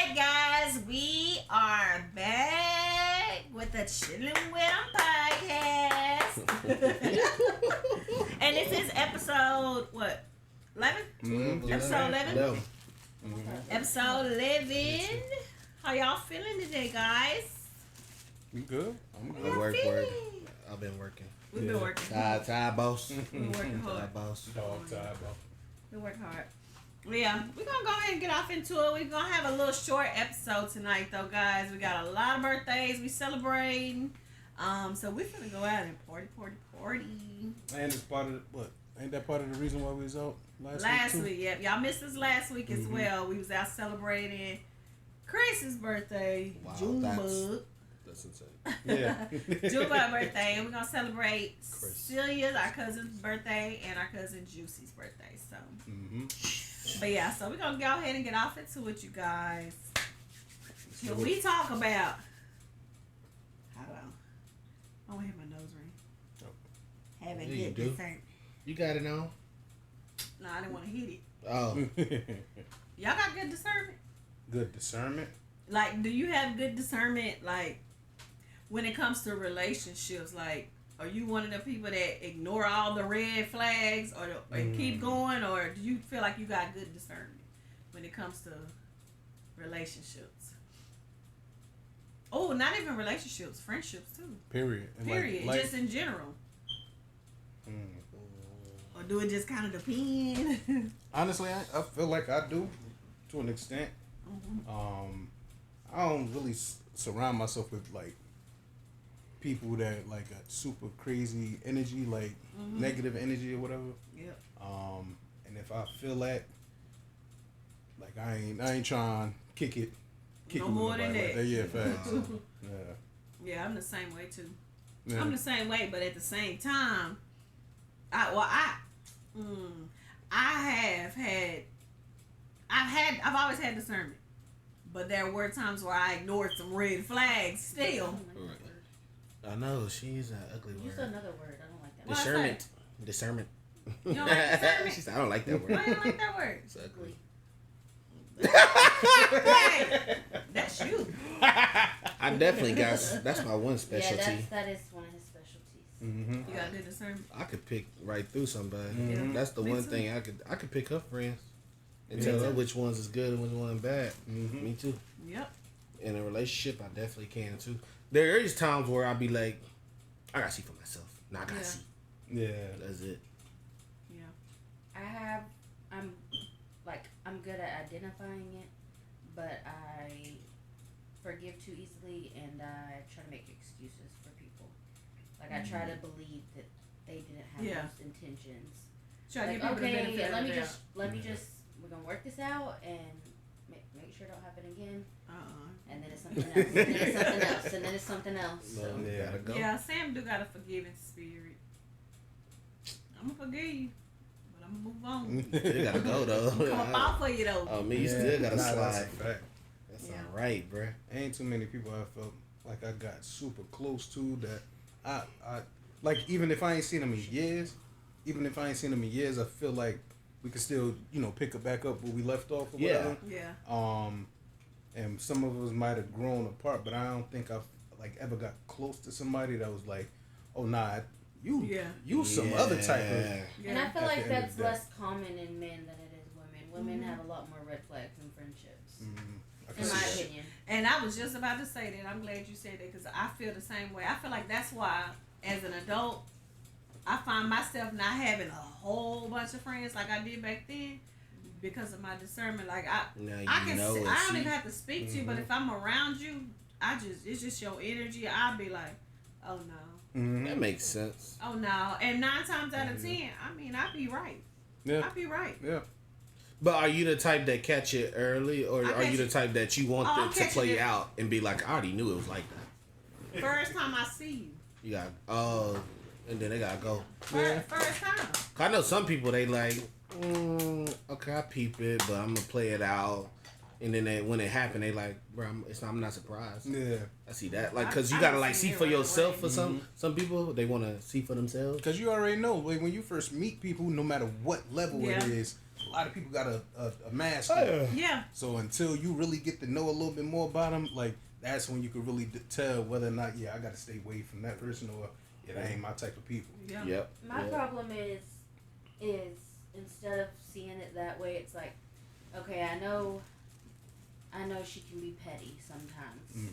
right, guys, we are back with the Chillin Wit podcast. And this is episode, what, 11? Mm-hmm. Episode 11? No. Episode 11. How y'all feeling today, guys? You good? I'm How good. y'all Work. feeling? I've been working. We've been working. Tired, boss. We've been working hard. Tired, boss. Dog tired, bro. We work hard. Yeah, we're going to go ahead and get off into it. We're going to have a little short episode tonight, though, guys. We got a lot of birthdays. We celebrating. So we're going to go out and party. And it's part of the, what? Ain't that part of the reason why we was out Last week? week, yep. Y'all missed us last week as well. We was out celebrating Chris's birthday. Wow, Junebug. That's insane. Yeah. Junebug birthday. And we're going to celebrate Chris. Celia's, our cousin's birthday, and our cousin Juicy's birthday. So, but yeah, so we're going to go ahead and get off into it, you guys. What we talk about. Hold on. I want to hit my nose ring. Oh. Haven't Yeah, you hit do. this thing. You got it on? No, I didn't want to hit it. Oh. Y'all got good discernment? Good discernment. Like, do you have good discernment, like, when it comes to relationships? Like, are you one of the people that ignore all the red flags or keep going? Or do you feel like you got good discernment when it comes to relationships? Oh, not even relationships, friendships too. Period. And Period. Like, Just in general. mm. Or do it just kind of depend? Honestly, I feel like I do, to an extent. I don't really surround myself with like people that like got super crazy energy, like negative energy or whatever. Yep. And if I feel that, like I ain't trying to kick it No with more than nobody like that. Yeah, facts. Yeah. Yeah, I'm the same way too. Yeah. I'm the same way, but at the same time, I've always had discernment, but there were times where I ignored some red flags still. I know, she's an ugly Use word. another word. I don't like that. What? Discernment. You don't like discernment? She said, I don't like that word. Why you don't like that word? It's ugly. Hey, that's you. I definitely got, that's my one specialty. Yeah, that is one of his specialties. Mm-hmm. You got good discernment. I could pick right through somebody. Yeah. That's the Me one too. thing I could pick her friends and Me tell too. her which ones is good and which one bad. Mhm. Me too. Yep. In a relationship, I definitely can too. There is times where I be like, I gotta see for myself. Nah, I gotta Yeah. see. Yeah. That's it. Yeah. I'm good at identifying it, but I forgive too easily, and I try to make excuses for people. Like I try to believe that they didn't have Yeah. those intentions. Try to Like, give people the benefit okay, of let the me doubt. we're gonna work this out and make sure it don't happen again. And then it's something else. And then it's something else. And then it's something else. So. Well, Yeah. gotta go. Yeah, Sam do got a forgiving spirit. I'm gonna forgive you, but I'm gonna move on. Still gotta go though. Come up out for you though. Oh, me, you still gotta Nah, that's a slide. fact. That's Yeah. alright, bruh. Ain't too many people I felt like I got super close to that I like, even if I ain't seen them in years, I feel like we could still, pick it back up where we left off or Yeah. whatever. Yeah. And some of us might have grown apart, but I don't think I've like ever got close to somebody that was like, oh nah, you some other type of Yeah. And I feel At like the end of that's the day. less common in men than it is women. Women have a lot more red flags in friendships, I can in my see that. opinion. And I was just about to say that. I'm glad you said that because I feel the same way. I feel like that's why, as an adult, I find myself not having a whole bunch of friends like I did back then because of my discernment. Like Now I can know see, and I don't see. even have to speak to you, but if I'm around you, it's just your energy. I'll be like, oh no, That makes sense. oh no, and 9 times out of 10, I mean, I'd be right. Yeah. I'd be right. Yeah. But are you the type that catch it early, or I are catch you the it- type that you want Oh, I'm it to catching play it. out and be like, I already knew it was like that? First time I see you, You got and then they gotta go. first time. 'Cause I know some people they like, okay, I peep it, but I'm gonna play it out. And then when it happened, they like, bro, I'm not surprised. Yeah. I see that, like, cause you I gotta can like see see it for right yourself. away. For some people, they want to see for themselves. Because you already know, like, when you first meet people, no matter what level Yeah. it is, a lot of people got a mask. Yeah. So until you really get to know a little bit more about them, like that's when you can really tell whether or not, yeah, I got to stay away from that person, or yeah, that ain't my type of people. Yeah. Yep. My problem is instead of seeing it that way, it's like, okay, I know she can be petty sometimes,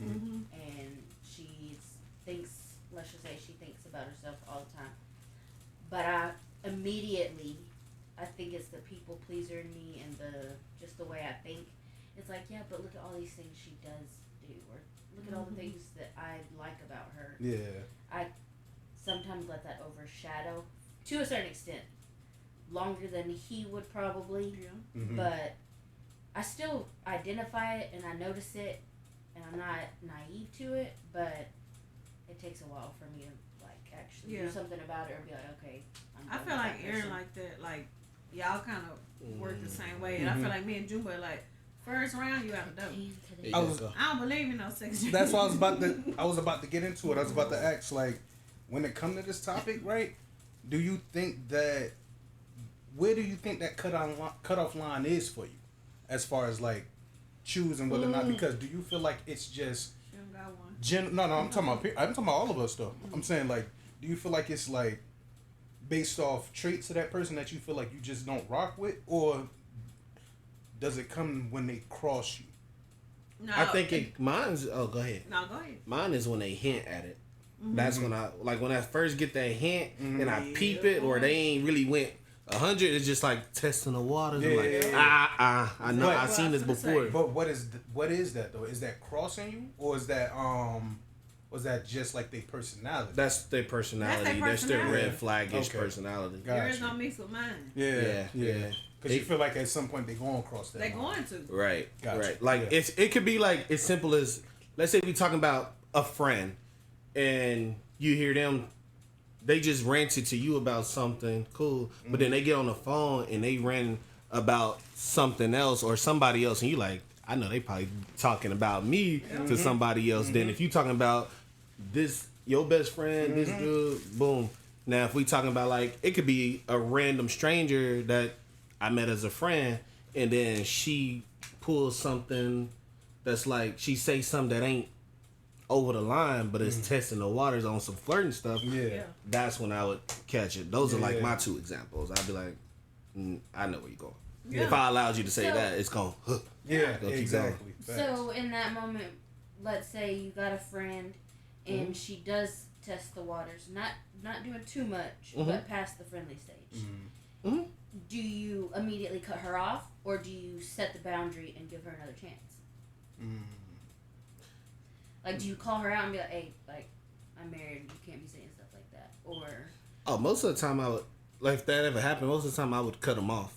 and she thinks, let's just say, she thinks about herself all the time. But I think it's the people pleaser in me and just the way I think. It's like, yeah, but look at all these things she does do, or look at all the things that I like about her. Yeah. I sometimes let that overshadow, to a certain extent, longer than he would probably. Yeah. But I still identify it and I notice it, and I'm not naive to it. But it takes a while for me to actually do something about it, or be like, okay. I feel like Aaron like that. Like y'all kind of work the same way, and I feel like me and Jumbo like. First round, you out the door. I don't believe in no sex. That's what I was about to get into it. I was about to ask, like, when it comes to this topic, right? Do you think that where do you think that cutoff line is for you, as far as like choosing whether or not? Because do you feel like it's just no, I'm talking about all of us though. I'm saying, like, do you feel like it's like based off traits of that person that you feel like you just don't rock with, or does it come when they cross you? No, I think mine's. Oh, go ahead. No, go ahead. Mine is when they hint at it. That's when I first get that hint and I peep it, or they ain't really went 100. It's just like testing the waters. I'm like, I know, I've seen this before. But what is that though? Is that crossing you, or is that was that just like their personality? That's their personality. That's their red flag-ish personality. Yours don't mix with mine. Yeah. Because you feel like at some point they're going to cross that. They're going to. Right. Gotcha. Right. Like it could be like as simple as, let's say we talking about a friend, and you hear them, they just ranted to you about something cool, but then they get on the phone and they rant about something else or somebody else, and you like, I know they probably talking about me to somebody else. Then if you talking about this, your best friend, this dude, boom. Now if we talking about like, it could be a random stranger that I met as a friend, and then she pulls something that's like, she say something that ain't over the line, but it's testing the waters on some flirting stuff. Yeah. That's when I would catch it. Those are like my two examples. I'd be like, I know where you're going. Yeah. If I allowed you to say that, it's going to exactly. So in that moment, let's say you got a friend and she does test the waters, not doing too much, but past the friendly stage. Do you immediately cut her off, or do you set the boundary and give her another chance? Like, do you call her out and be like, hey, like, I'm married, you can't be saying stuff like that? Or... most of the time I would, like, if that ever happened, most of the time I would cut them off.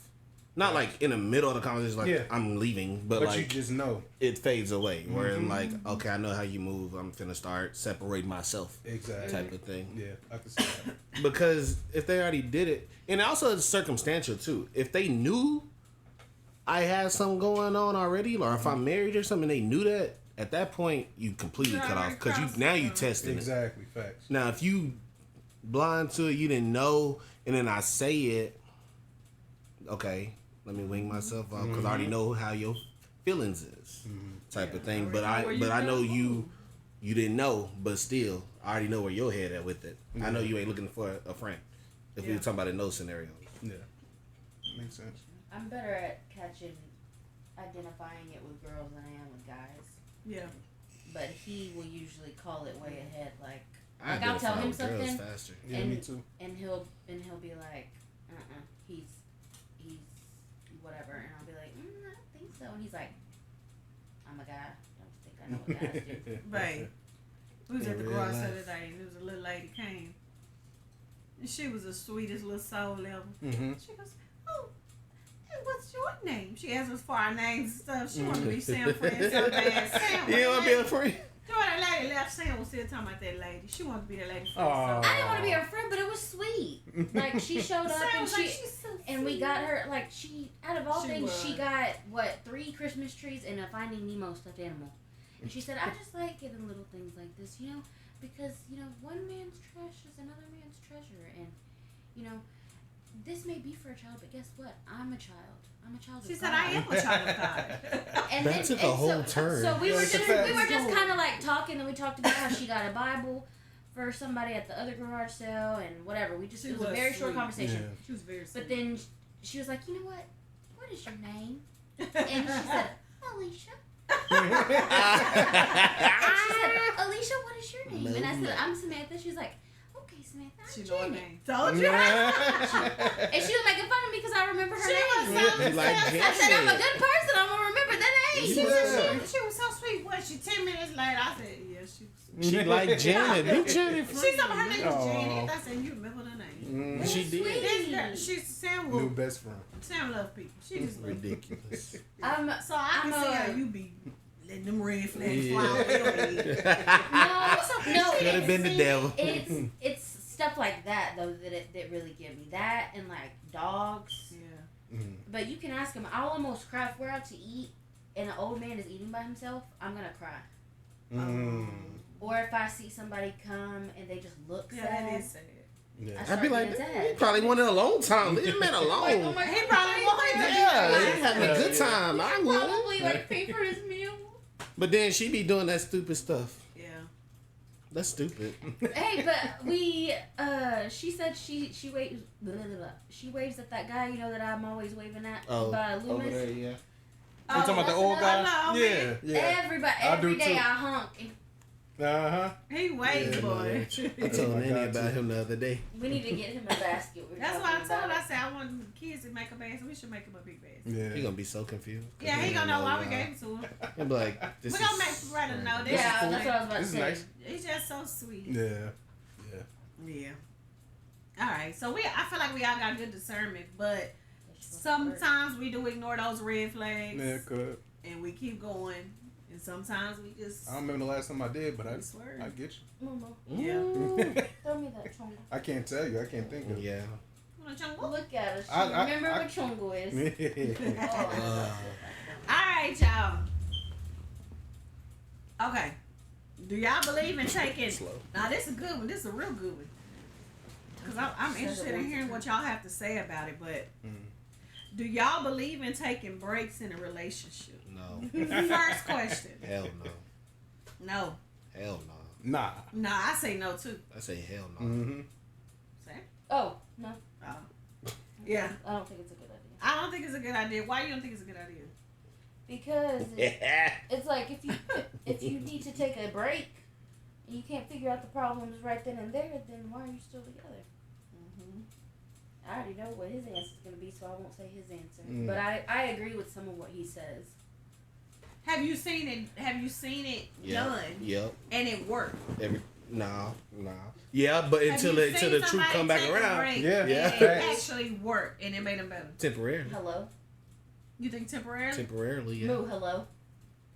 Not like in the middle of the conversation, like I'm leaving, but like you just know it fades away. Where I'm like, okay, I know how you move. I'm finna start separating myself, type of thing. Yeah, I can see that. Because if they already did it, and also it's circumstantial too. If they knew I had something going on already, or if I'm married or something, they knew that. At that point, you completely cut off because you testing it. Exactly, facts. Now, if you blind to it, you didn't know, and then I say it, okay. Let me wing myself out because I already know how your feelings is, type of thing. But I know you didn't know, but still, I already know where your head at with it. I know you ain't looking for a friend. If we were talking about a no scenario. Yeah, makes sense. I'm better at identifying it with girls than I am with guys. Yeah. But he will usually call it way ahead. Like I'll tell him something, faster. Yeah, me too. And he'll be like, he's whatever, and I'll be like, I don't think so, and he's like, I'm a guy, don't think I know what guys do. Right. We was at the real garage the life. other day, and there was a little lady came, and she was the sweetest little soul ever. She goes, oh, hey, what's your name? She asked us for our names and stuff. She wanted to be Sam friends so bad. Sam, You want to be a friend? that lady left. Sam was still talking about that lady. She wanted to be that lady friend. Aw. So I didn't want to be her friend, but it was sweet. Like, she showed up, Sam and was like, she's so and we sweet. got her, like, she, out of all She things, was. she got, 3 Christmas trees and a Finding Nemo stuffed animal. And she said, I just like giving little things like this, because, one man's trash is another man's treasure. And, this may be for a child, but guess what? I'm a child. I'm a child of She God. said, I am a child of God. And That took a whole turn. So we Yeah, were it's a just fact. kind of like talking, and we talked about how she got a Bible for somebody at the other garage sale and whatever. It was a very short conversation. Yeah. She was very sweet. But then she was like, you know what? What is your name? And she said, Alicia. And she said, Alicia, what is your name? And I said, I'm Samantha. She was like, okay, Samantha, I'm she know her Janet. name. Told you. And she was making fun of me because I remember her name. You like I said, I'm a Janet. good person. I'm going to remember that name. She was so sweet. What? She 10 minutes later. I said, yeah, she was. She like Janet. Be Janet. She told me her name was Aw. Janet. I said, you remember the name? She did. Sweet. She's Sam. New best friend. Sam love people. She just love people. Ridiculous. So I can I'm see a- how you be letting them red flags Yeah. fly over your head. No, Could have been the devil. It's stuff like that though that really get me. That and like dogs. Yeah. But you can ask him. I'll almost cry if we're out to eat and an old man is eating by himself. I'm gonna cry. Or if I see somebody come and they just look Yeah, sad. that is sad. Yeah. I I'd start be like, getting he sad. probably wanted a long time. Leave him man Like, oh alone. my He God, probably wanted to be Yeah, like, he having a good time. I would. probably like pay for his meal. But then she be doing that stupid stuff. Yeah. That's stupid. Hey, but we she said she waves blah, blah, blah. She waves at that guy, you know, that I'm always waving at Oh, by over Loomis. there, yeah. You talking about the that's old another- guy? know, Yeah, man. yeah. Everybody, I do every day too. I honk. And Uh-huh. He waves, Yeah, boy. I told Nanny about him the other day. we need to get him a basket. We're That's what I talking told about her. I it. said, I want kids to make a basket. We should make him a big basket. Yeah. He gonna be so confused. Yeah, he gonna know why we gave it to him. He'll be like, this We is... gonna make Brother know this. Yeah, is that's what I was about to This is say. nice. He's just so sweet. Yeah. Yeah. All right. So I feel like we all got good discernment, but sometimes we do ignore those red flags, Yeah, could. and we keep going. And sometimes we just I don't remember the last time I did, but I swear. get Mama, Yeah. throw me that chongo. I can't tell you. I can't think of it. Yeah. Wanna jungle? Look at us. She I- remember I- what chongo is. Yeah. Oh, All right, y'all. Okay. Do y'all believe in taking? Slow. Now this is a good one. This is a real good one. Cause I'm interested in hearing what y'all have to say about it. But do y'all believe in taking breaks in a relationship? No. First question. Hell no. No. Hell no. Nah. Nah, I say no too. I say hell no. Mm-hmm. Say? oh no. Oh. Yeah. I don't think it's a good idea. I don't think it's a good idea. Why you don't think it's a good idea? Because it's like if you need to take a break and you can't figure out the problems right then and there, then why are you still together? I already know what his answer is going to be, so I won't say his answer. Mm. But I agree with some of what he says. Have you seen it? Have you seen it done? Yep. And it worked. Nah. Yeah, but until Have you the seen truth somebody come back take a around. break Yeah. and Yeah. it Facts. actually worked and it made them better. Temporarily. Hello? You think temporarily? Temporarily, yeah. Moo, hello?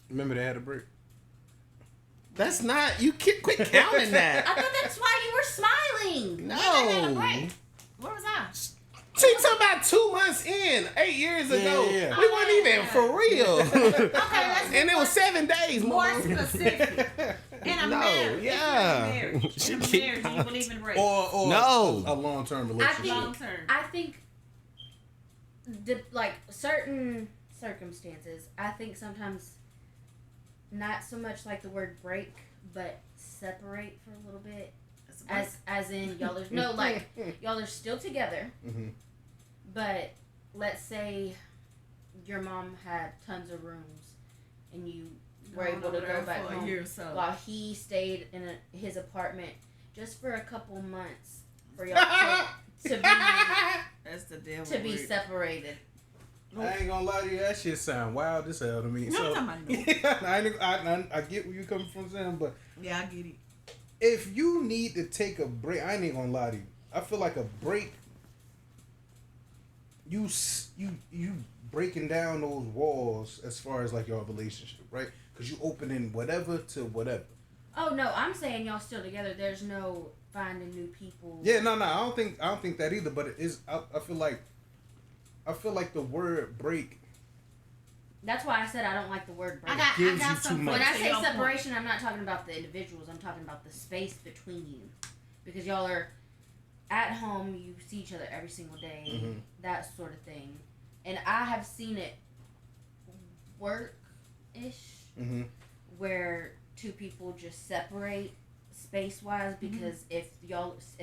Remember they had a break. That's not. You quit counting I that. thought that's why you were smiling. No. Where was I? See, talking about 2 months in, 8 years ago. Yeah. We weren't even for real. Okay, let's And it was 7 days more more. specific. In a No, marriage. yeah. In a marriage. She In a keep marriage, do you believe in break? Or No. a long-term I relationship. think, Long term. I think like certain circumstances, I think sometimes not so much like the word break, but separate for a little bit. That's a break. As in y'all are no like y'all are still together, Mm-hmm. but let's say your mom had tons of rooms and you were Going able over to there go back for home a year or so. while he stayed in his apartment just for a couple months for y'all to That's the devil. be word. separated. I ain't gonna lie to you, that shit sound wild as hell to me. No, So, I'm talking about I get where you coming from, Sam, but Yeah, I get it. if you need to take a break, I ain't gonna lie to you. I feel like a break. You breaking down those walls as far as like your relationship, right? Because you opening whatever to whatever. Oh no, I'm saying y'all still together. There's no finding new people. Yeah, no, I don't think that either. But it is. I feel like the word break. That's why I said I don't like the word break. I got gives you too something much. When I to say your point. separation, I'm not talking about the individuals. I'm talking about the space between you, because y'all are at home you see each other every single day, Mhm. that sort of thing, and I have seen it work-ish, Mhm. where two people just separate space-wise because if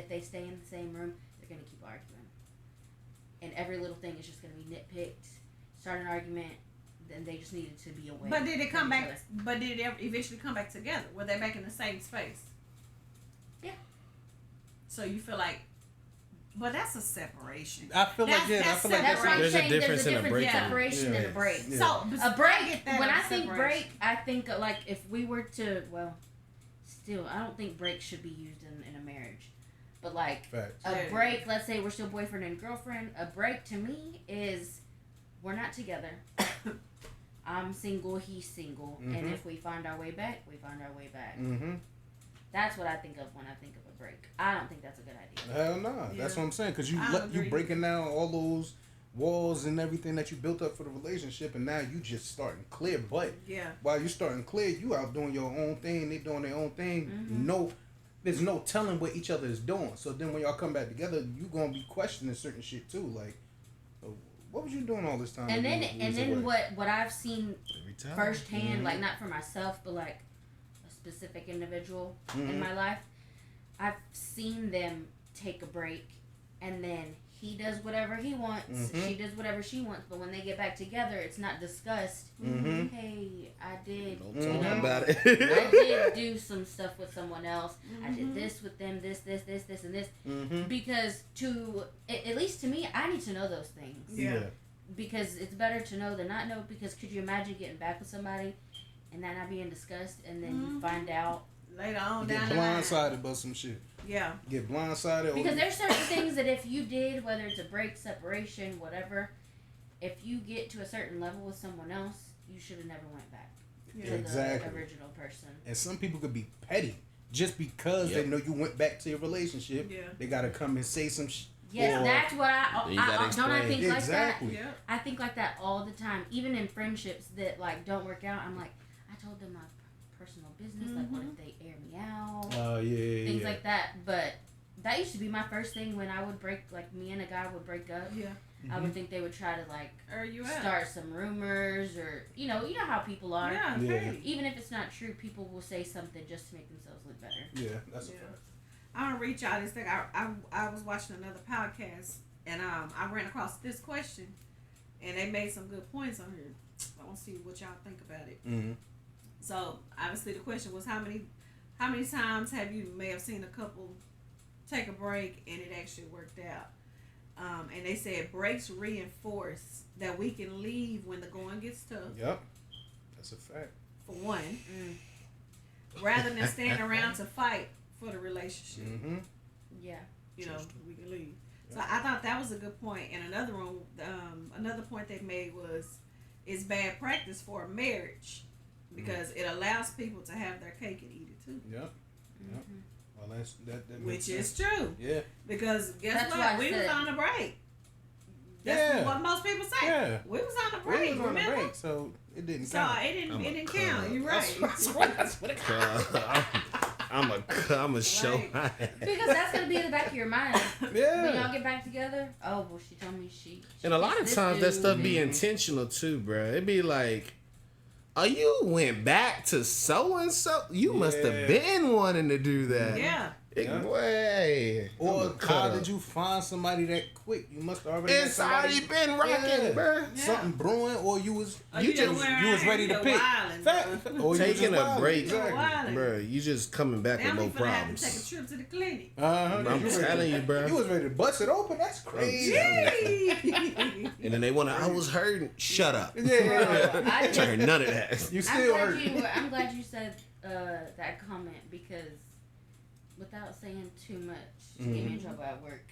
they stay in the same room, they're gonna keep arguing, and every little thing is just gonna be nitpicked, start an argument. Then they just needed to be away. But did it come from each back? other. But did it ever eventually come back together? Were they back in the same space? Yeah. So you feel like, but that's a separation. I feel like That's I feel like That's what I'm There's a saying. difference There's in a a difference break in and- separation and a break. Yeah. So A break. I get that When on I think separation. break, I think like if we were to, well, still, I don't think break should be used in a marriage. But like facts. a Yeah. break, let's say we're still boyfriend and girlfriend. A break to me is we're not together. I'm single, he's single, and Mhm. if we find our way back, we find our way back. Mm-hmm. That's what I think of when I think of a break. I don't think that's a good idea. Hell no. That's Yeah. what I'm saying. Because you I you agree. breaking down all those walls and everything that you built up for the relationship, and now you just starting clear. But Yeah. while you starting clear, you out doing your own thing. They doing their own thing. Mhm. No, there's no telling what each other is doing. So then when y'all come back together, you gonna be questioning certain shit too. Like, what was you doing all this time? And when then you was away? what I've seen Every time. firsthand, Mhm. like not for myself, but like a specific individual in Mhm. my life, I've seen them take a break, and then he does whatever he wants, Mhm. she does whatever she wants, but when they get back together, it's not discussed. Mhm. Hey, I did, Don't you talk know, about I it. did do some stuff with someone else. I Mhm. did this with them, this, and this. Mhm. Because at least to me, I need to know those things. Yeah. Because it's better to know than not know. Because could you imagine getting back with somebody and that not being discussed, and then you find out? Later on Get down the line. blindsided about some shit. Yeah. Get blindsided. Because there's certain things that if you did, whether it's a break, separation, whatever, if you get to a certain level with someone else, you should have never went back to Exactly. the original person. And some people could be petty just because they Yep. know you went back to your relationship. Yeah. They gotta come and say some shit. Yes, Or- that's what You gotta don't I explain. think like that? Exactly. Yeah. I think like that all the time. Even in friendships that like don't work out, I'm like, I told them my personal business. Like, what if they air me out? Oh yeah. Things like that. But that used to be my first thing when I would break, like me and a guy would break up. Yeah. I would think they would try to like Are you out? start some rumors, or you know how people are. Yeah. Yeah. Hey. Even if it's not true, people will say something just to make themselves look better. Yeah, that's a Yeah. fact. I don't reach out this thing. I was watching another podcast and I ran across this question and they made some good points on here. I want to see what y'all think about it. Mm-hmm. So obviously the question was how many times have you may have seen a couple take a break and it actually worked out. And they said breaks reinforce that we can leave when the going gets tough, Yep. That's a fact. for one, rather than staying around to fight for the relationship. Mm-hmm. Yeah. You know, we can leave. So Yeah. I thought that was a good point. And another point they made was it's bad practice for a marriage because it allows people to have their cake and eat it too. Yep. Yep. Well, that makes Which is sense. true. Yeah. Because guess That's what? why I We was said- on a break. That's Yeah. what most people say. Yeah. We was on a We break, was on a remember? break, so it didn't So count. it didn't I'm a count. cub. You're right. That's what it I'm a show. Because that's gonna be in the back of your mind. When Yeah. y'all get back together, oh well, she told me she And a lot of this times that dude. stuff be intentional too, bro. It be like, oh, you went back to so and so. You must Yeah. have been wanting to do that. Yeah. Yeah. Way. Or how did you find somebody that quick? You must have already had It's somebody. already been rocking, Yeah. bro. Yeah. Something brewing, or you was Oh, you you just just went you was around ready here to pick. wilding, Fact. bro. Or you was Taking just a wilding. break. Exactly. Wilding. Bro, you just coming back Now with we more finna have to take a problems. trip to the clinic. Uh-huh. I'm telling you, bro. You was ready to bust it open. That's crazy. Yay! And then they want to, I was hurting. Shut up. Yeah. I You heard none of that. You I'm still glad hurt. I'm glad you said that comment because without saying too much to get me in trouble at work,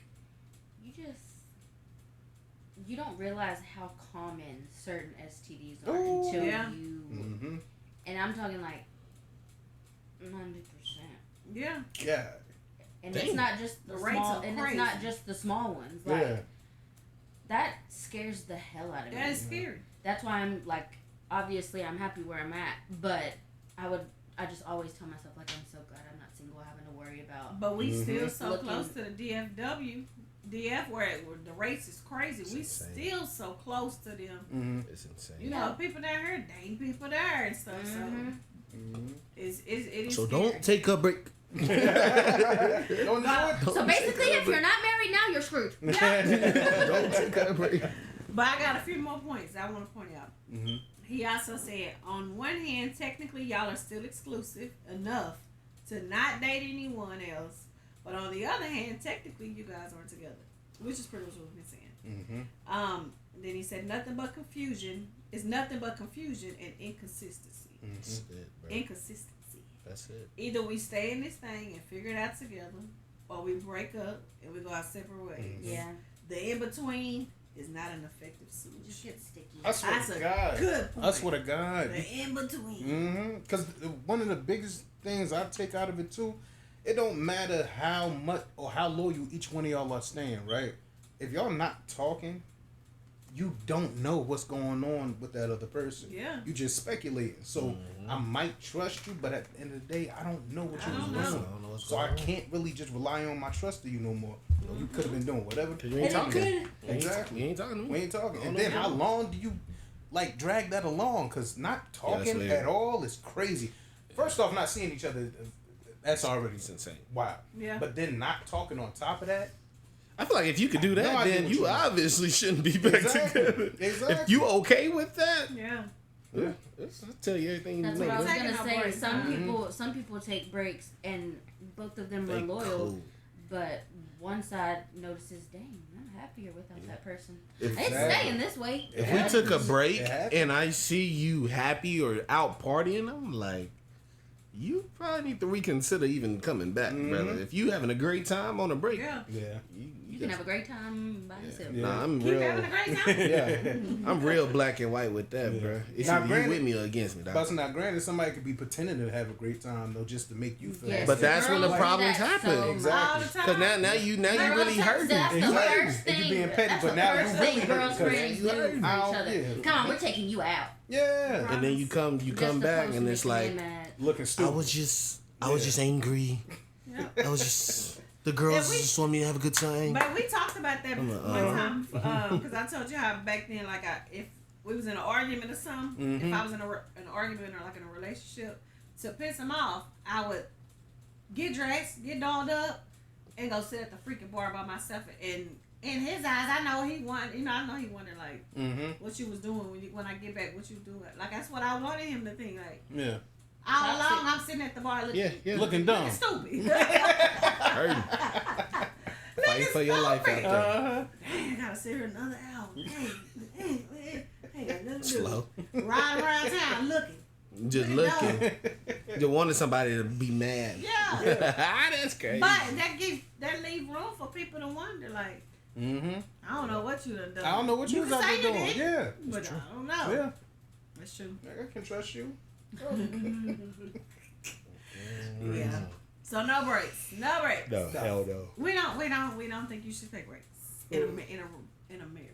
you don't realize how common certain STDs are Ooh. until Yeah. you. Mm-hmm. And I'm talking like 90%. Yeah. Yeah. And Dang. it's not just the The rates small, are and crazy. it's not just the small ones. Like Yeah. that scares the hell out of me. That is scary. That's why I'm like, obviously I'm happy where I'm at, but I would I just always tell myself like I'm so glad I'm not single, having to worry about. But we still so Looking- close to the DF where the race is crazy. It's we insane. still so close to them. Mm-hmm. It's insane. You know, people down here, dating people there and stuff. So it is. So scary. don't take a break. Don't do it. So basically, if you're not married now, you're screwed. Don't take a break. But I got a few more points I want to point out. Mm-hmm. He also said, on one hand, technically y'all are still exclusive enough to not date anyone else. But on the other hand, technically you guys aren't together. Which is pretty much what we've been saying. Mm-hmm. Then he said nothing but confusion. It's nothing but confusion and inconsistency. That's it, bro. Inconsistency. That's it. Either we stay in this thing and figure it out together, or we break up and we go our separate ways. Yeah. The in between is not an effective Just solution. get sticky. I swear That's to a God. good point. I swear to God. The in between. Mm-hmm. Because one of the biggest things I take out of it too, it don't matter how much or how loyal each one of y'all are staying, right? If y'all not talking, you don't know what's going on with that other person. Yeah. You just speculating. So I might trust you, but at the end of the day, I don't know what I you was don't know. doing. I don't know what's So I going on. can't really just rely on my trust to you no more. You know, you could have been doing whatever. Cause you ain't talking. Exactly. You ain't talking to me. We ain't talking. I And don't then know. how long do you like drag that along? Because not that's talking weird. at all is crazy. First off, not seeing each other, that's already It's insane. wow. Yeah. But then not talking on top of that. I feel like if you could do No that, idea then what you you mean. obviously shouldn't be back Exactly. together. Exactly. If you okay with that, Yeah. yeah, I'll tell you everything That's you what I know. was Taking gonna a say. break. Some people take breaks, and both of them They are loyal. cool. But one side notices, dang, I'm happier without that person. If- It's Exactly. staying this way. It If we took a happens. break It happens. and I see you happy or out partying, I'm like, you probably need to reconsider even coming back, brother. If you having a great time on a break, Yeah. Yeah. You can have a great time by yourself. Yeah. Nah, I'm Keep real. having a great time. Yeah. I'm real black and white with that, Yeah. bro. It's Now, either you granted- with me or against me, dog. But now, granted, somebody could be pretending to have a great time though, just to make you feel. Yes, But that's when the girls do problems that happen. so Exactly. All the much. time. Cause now you Girls really say hurting. That's the Exactly. worst And you thing. being petty, That's but the now you first really thing hurt girls because friends you do for hurt. each Ow, other. yeah. Come on, we're taking you out. Yeah. And then you come Just back to and it's like, make men mad. Looking I stupid. was just angry. Yeah. I was just the girls Yeah, we- just want me to have a good time. But we talked about that I'm one like, time because I told you how back then, like, if we was in an argument or something, if I was in an argument or like in a relationship, to piss him off, I would get dressed, get dolled up, and go sit at the freaking bar by myself. And in his eyes, I know he wanted, I know he wanted like what you was doing when I get back, what you doing. Like that's what I wanted him to think. Like Yeah. all along, I'm sitting at the bar looking, Yeah. Looking dumb. stupid. Hurting. Fighting for your life out there. Dang, I gotta sit here another hour. Hey, nothing to do. Slow. Riding around town looking. Just looking. Just wanted somebody to be mad. Yeah. That's crazy. But that leave room for people to wonder, like, I don't know what you done done. I don't know what you was can out say there you doing. did, Yeah. but I don't know. Yeah. That's true. I can trust you. Yeah. So no breaks. No breaks. No, hell no. We don't think you should take breaks in a marriage.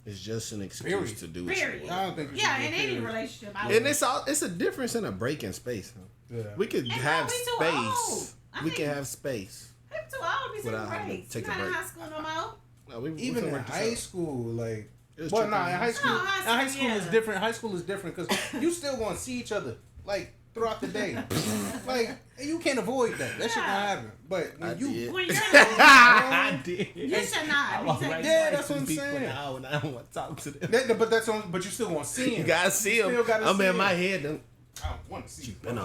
It's just an excuse Period. to do it. Period. I don't think you should Yeah, do in it, any period. relationship. And it's a difference in a break in space. Huh? Yeah. We could And have we too space. old. I We can mean- have space. People too old to be Without taking having to breaks. take You're a not in break. high school no more. No, we Even can in work this high out. school, like, It was well, tricky. nah, in high school, high school, is yeah. different. High school is different because you still gonna see each other like throughout the day. Like you can't avoid that. That shit gonna happen. But when I you, did. When you're I did. you should not be taking Yeah, breaks. that's what I'm saying. Now and I don't want to talk to them. but that's on. But you still gonna see him. You gotta see them. Still gotta I'm see in 'em. my head. Then, I don't want to see you. and,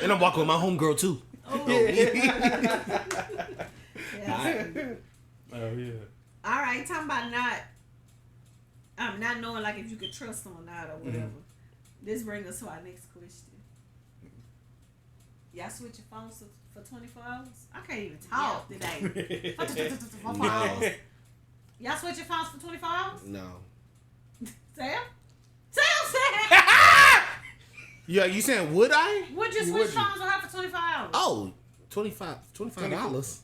and I'm walking with my homegirl too. Yeah. Oh yeah. All right, talking about not knowing like if you could trust someone or not or whatever. This brings us to our next question. Y'all switch your phones for 24 hours? I can't even talk today. 24 hours. No. Y'all switch your phones for 24 hours? No. Sam? Sam! Yeah, you saying would I? Would you switch Would you? phones with her for 24 hours? Oh, $25. 24 hours.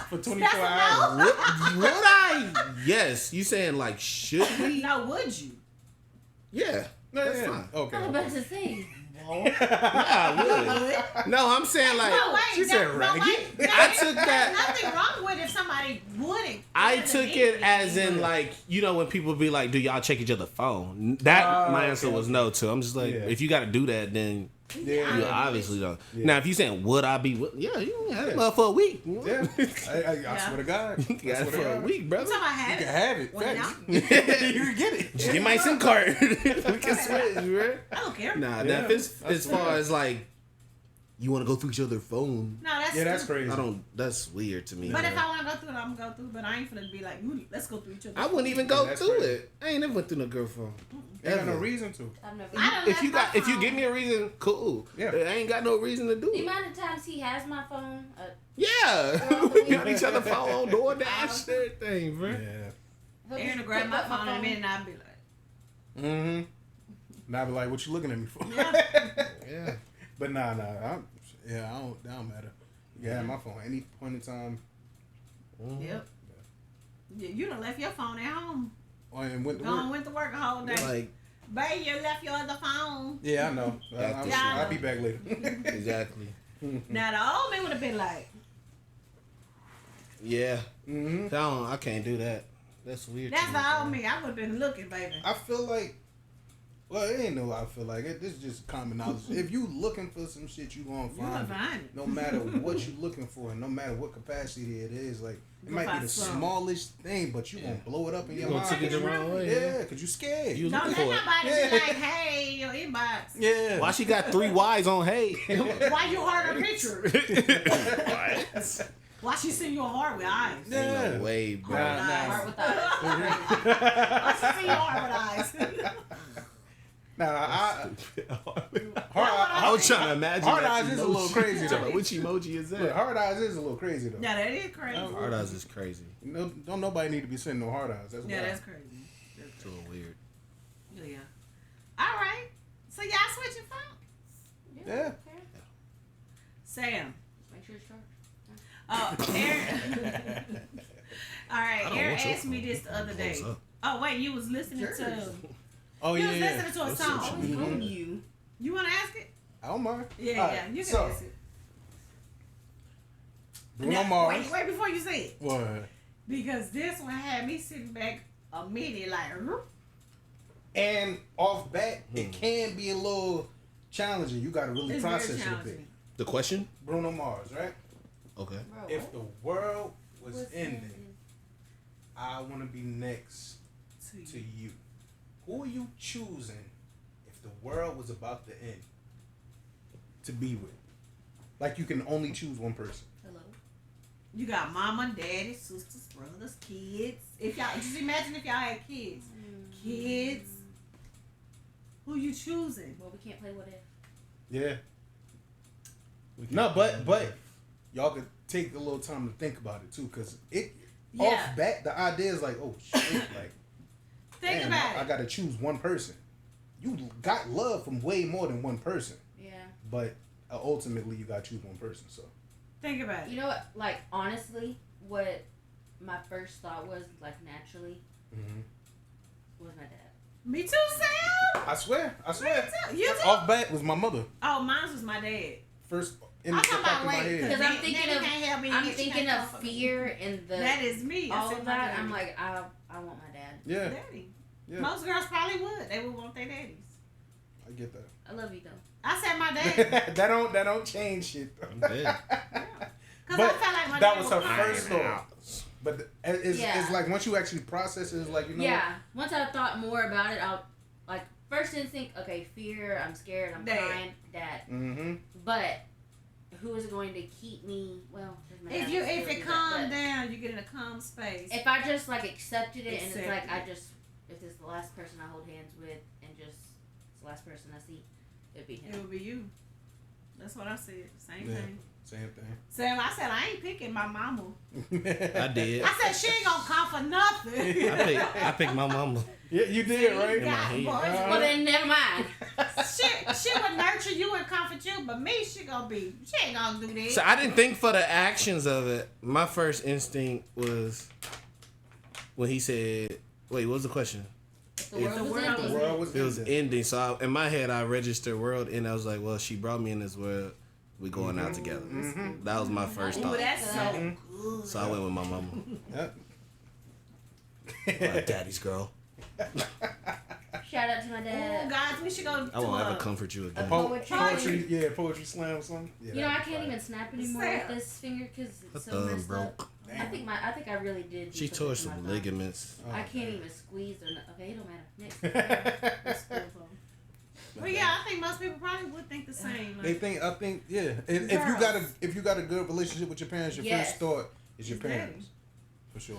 For 24 That's a no. hours. Would I? Yes. You saying like should we? No, would you? Yeah. No, That's yeah. fine. Okay. I was about to say. phone. Yeah, I would. No, I'm saying like No, wait, She said raggy. I took that. There's nothing wrong with if somebody wouldn't. I took it as in like, you know, when people be like, do y'all check each other's phone? That my answer was no to. I'm just like, if you got to do that, then Yeah, you obviously don't. Yeah. Now, if you saying would I be, yeah, you had it love for a week. yeah. I swear to God. You got it for a week, brother. So I You have can it. have it. Well, Facts. now- You can get it. Just get my SIM card. We can switch, right? I don't care. Nah, Yeah. that as That's far weird. as like, you want to go through each other's phone. No, that's Yeah, that's stupid. crazy. I don't. That's weird to me. But if man. I want to go through it, I'm gonna go through. But I ain't finna be like, let's go through each other. I wouldn't even go Yeah, that's through crazy. it. I ain't never went through no girl phone. Ain't got no Ever. reason to. I've never. I don't If left you my got, if you phone. give me a reason, cool. Yeah. I ain't got no reason to do The it. amount of times he has my phone, Yeah, we got each other phone, DoorDash, everything, bro. Yeah. Aaron will grab my phone in a minute and I'll be like, Mm-hmm. Now I be like, what you looking at me for? Yeah. But nah. That don't matter. You can have my phone any point in time. yep. Yeah, you done left your phone at home. And went to Gone, work. went to work a whole day. Like Babe, you left your other phone. Yeah, I know. That's the I'll shit. be back later. exactly. Now the old man would have been like, Yeah. Mm-hmm. I can't do that. That's weird. that's to the me, old bro. me. I would have been looking, baby. I feel like, well, it ain't no I feel like it. This is just common knowledge. If you looking for some shit, you gonna You gonna find it. find it. No matter what you looking for, and no matter what capacity it is, like it You might gonna be the find some. smallest thing, but you gonna blow it up in You your gonna mind. take it the wrong way. Yeah, cause you scared. You Don't looking let for it. nobody Yeah. be like, hey, your inbox. Yeah. Why she got 3 Y's on hey? Why you heart a picture? What? Why she send you a heart with eyes? Yeah. Ain't no way, bro. Nah. Heart with eyes. Why she send you a heart with eyes? Now, I was trying to imagine. Hard that eyes is a little emoji. crazy, though. Which emoji is Look, that? hard eyes is a little crazy though. Yeah, that is crazy. Hard eyes is crazy. No, don't nobody need to be sending no hard eyes. That's Yeah, wild. that's crazy. It's a little weird. Yeah. All right. So y'all switching phones? Yeah. Okay. Sam. Make sure it's charged. Oh, Aaron. All right. I don't Aaron want your asked me phone. this the other day. Close up. Oh wait, you was listening to. Oh You yeah, was yeah. listening to a What's song. up, Always on you. You want to ask it? I don't mind. Yeah, All yeah. right, You can so, ask it. Bruno Now, Mars. Wait before you say it, What? because this one had me sitting back a minute like. And off bat, it can be a little challenging. You got to really It's process very it a bit. challenging. The question? Bruno Mars, right? Okay. Bro, If the world was what's ending, ending? I want to be next to you. Who are you choosing if the world was about to end to be with? Like you can only choose one person. Hello. You got mama, daddy, sisters, brothers, kids. If y'all just imagine if y'all had kids. Kids. Who you choosing? Well, we can't play what if. Yeah. No, but y'all could take a little time to think about it too, cause it Yeah. off bat the idea is like, oh shit, like Think damn, about I it. gotta choose one person. You got love from way more than one person, Yeah. but ultimately you gotta choose one person. So Think about it. You know what? Like, honestly, what my first thought was, like, naturally, was my dad. Me too, Sam. I swear. Me too. You too. Off bat was my mother. Oh, mine was my dad. First in I'm the talking top about of my wait, head. Because I'm thinking Nanny of, can't help me, I'm she thinking can't of comfort me. fear and the That is me. I all said of my that. daddy. I'm like, I want my dad. Yeah, Daddy. yeah. Most girls probably would. They would want their daddies. I get that. I love you though. I said my dad. that don't change shit. I'm dead. Because But I felt like my that dad was her comfortable. first thought. But it's Yeah. like once you actually process it, it's like, you know. Yeah. Once I thought more about it, I'll like first instinct. Okay, fear. I'm scared. I'm Dad. crying. Dad. Mm-hmm. But who is going to keep me? Well, there's my If dad, you I'll if still it do calm that, but down, you get in a calm space. if I just like accepted it and it's like Accept I just if this is the last person I hold hands with and just it's the last person I see, it'd be It him. would be you. That's what I said. Same Yeah. thing. Same Sam, I said I ain't picking my mama. thing. I did. I said she ain't gonna come for nothing. I picked my mama. Yeah, you did, You right? got head. boys. Well then, never mind. She would nurture you and comfort you, but me, she ain't gonna do that. So I didn't think for the actions of it. My first instinct was when he said, "Wait, what was the question?" The world was ending. The world was It was ending. So in my head, I registered world, and I was like, well, she brought me in this world. We going out together. That was my first Ooh, thought. that's so good. So I went with my mama. Yep. My daddy's girl. Shout out to my Ooh, dad. guys, we should go to I won't ever comfort you again. Poetry slam or something. Yeah, You know, I can't even snap anymore Sad. with this finger because it's Her so thumb messed broke. up. I think I really did. She do tore something to some my thumb. ligaments. I can't even squeeze or okay, it don't matter. Next. Let's go home. Well, yeah, I think most people probably would think the same. Like, I think, yeah. If you got a good relationship with your parents, your Yes. first thought is your It's daddy. parents, for sure.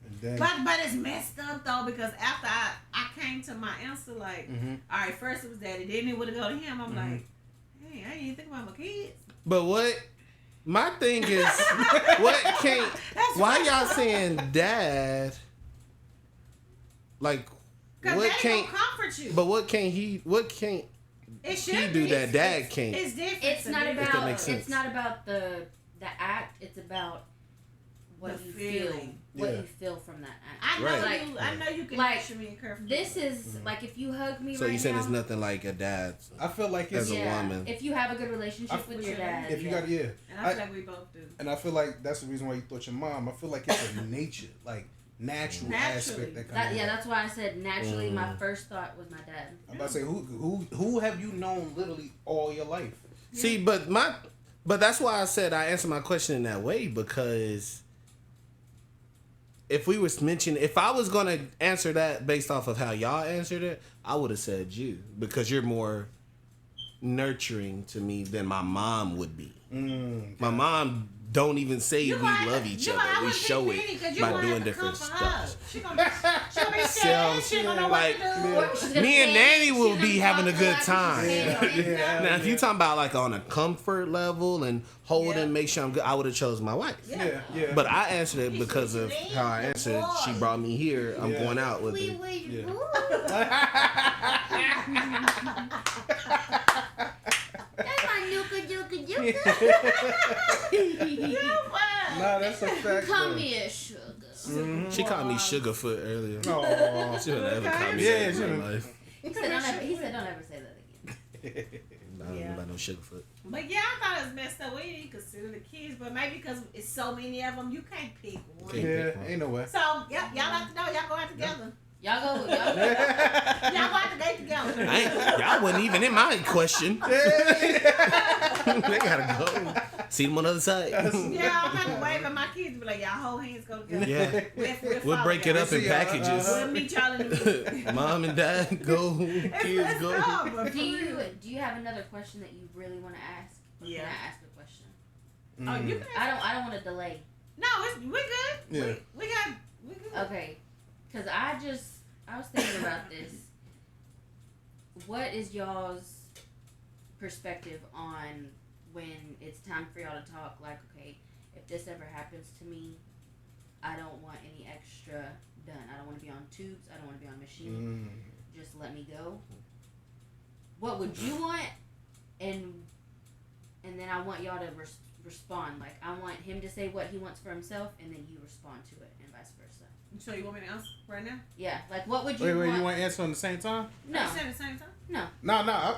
And then, but it's messed up though because after I came to my answer like, all right, first it was daddy, then it would have go to him. I'm like, hey, I ain't even think about my kids. But what? My thing is, what can't? Why y'all saying dad? Like, Cause what daddy can't? gonna comfort you. But what can't he? What can't It should he do be. that dad can't? It's different. It's to not me. that about. makes sense. It's not about the act. It's about what The you feel. feeling. What Yeah. you feel from that act. I know Right. you. I know you can Like, picture me and curve me. This is like if you hug me So right you saying now. it's nothing like a dad's? I feel like it's As a woman. If you have a good relationship with your dad. if you yeah. got yeah, And I feel like we both do. and I feel like that's the reason why you thought your mom. I feel like it's a nature, like natural aspect that comes. Yeah, that's why I said naturally. My first thought was my dad. I'm about to say who have you known literally all your life? See, but that's why I said I answered my question in that way because if I was gonna answer that based off of how y'all answered it, I would have said you because you're more nurturing to me than my mom would be. My mom don't even say we love each other. We show it by doing different stuff. She'll be sad. She don't know what to do. Me and Nanny will be having a good time. Yeah. Now, if you talking about like on a comfort level and holding, make sure I'm good, I would have chose my wife. Yeah. But I answered it because of how I answered it. She brought me here. I'm going out with her. That's my nuka. Nah, that's a fact. Come though. here, sugar. She called me Sugarfoot earlier. Aw. She would never call me Yeah, that she in my would. life. He said, don't ever say that again. I don't know about no Sugarfoot. But yeah, I thought it was messed up. We didn't consider the kids, but maybe because it's so many of them, you can't pick one. Yeah, ain't no way. So y'all have to know. Y'all go out together. Y'all go. Y'all go out the gate together. Y'all wasn't even in my question. They gotta go. See them on the other side. Yeah, I'm have to wave at my kids. Be like, y'all hold hands, go together. Yeah. We'll We'll break it up in See, packages. We'll meet y'all in the middle. Mom and dad go. Kids It's go. tough, but Do for real. you have another question that you really want to ask? Or Yeah. Can I ask a question? Oh, you can. I don't want to delay. No, we good. Yeah. We good. Okay, because I was thinking about this. What is y'all's perspective on when it's time for y'all to talk? Like, okay, if this ever happens to me, I don't want any extra done. I don't want to be on tubes. I don't want to be on a machine. Just let me go. What would you want? And then I want y'all to respond. Like, I want him to say what he wants for himself, and then you respond to it, and vice versa. So you want me to answer right now? Yeah, like what would you Wait, want? you want to answer on the same time? No, You said at the same time? no. No.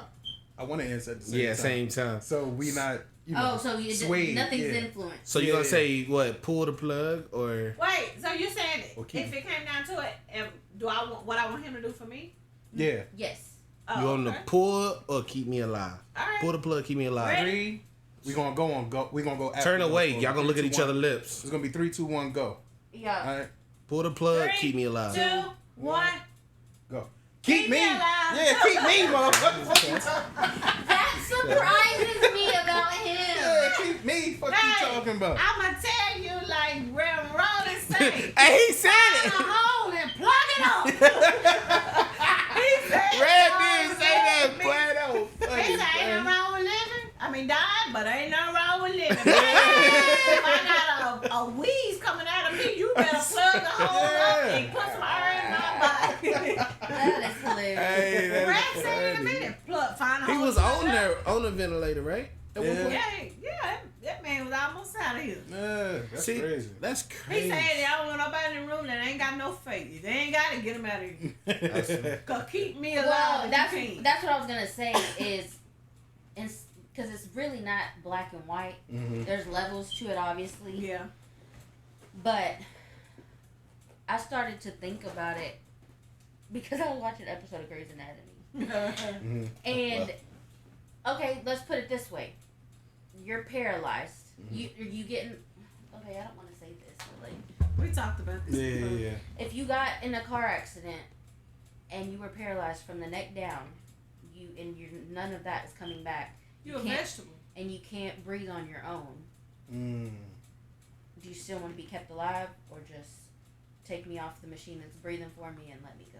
I want to answer at the same time. Same time. So we not. You know, So swayed, nothing's yeah. influenced. So you gonna say what? Pull the plug or? Wait, so you're saying Okay. if it came down to it, do I want what I want him to do for me? Yeah. Yes. Oh, You want okay. to pull or keep me alive? All right. Pull the plug, keep me alive. Ready? We gonna go. We gonna go. After Turn those. away. So Y'all gonna look at 3, each 2, 1. other's lips. It's gonna be 3, 2, 1, go. Yeah. All right, Pull the plug, 3, keep me alive. 2, 1. go. Keep me alive. Yeah, keep me, motherfucker. That surprises me about him. Yeah, keep me. What Hey, you talking about? I'ma tell you like Reverend Rollins say. Hey, he said Find it. a hole and plug it up. He said, Red "Oh, did say that. me." Plano. He said, ain't nothing wrong with living. I mean, dying, but ain't nothing wrong with living. If I got a wheeze coming out of me, you better plug the hole up and put some air in my body. That is hilarious. Hey, that's Rex said in a funny. minute, find a He hole was and plug on it up. there on the ventilator, right? At one Yeah. point? Yeah, that man was almost out. out of here. Yeah, that's See, crazy. that's He crazy. said, I don't want nobody in the room that ain't got no faith. They ain't got to get him out of here. Cause keep me alive. Well, if that's you can. that's what I was gonna say is, because it's really not black and white. Mhm. There's levels to it, obviously. Yeah. But I started to think about it because I was watching an episode of Grey's Anatomy. Mhm. And okay, let's put it this way: you're paralyzed. Mm-hmm. You getting okay? I don't want to say this, but like We talked about this. Yeah. if you got in a car accident and you were paralyzed from the neck down, none of that is coming back. You're a can't- vegetable. And you can't breathe on your own. Mm. Do you still want to be kept alive, or just take me off the machine that's breathing for me and let me go?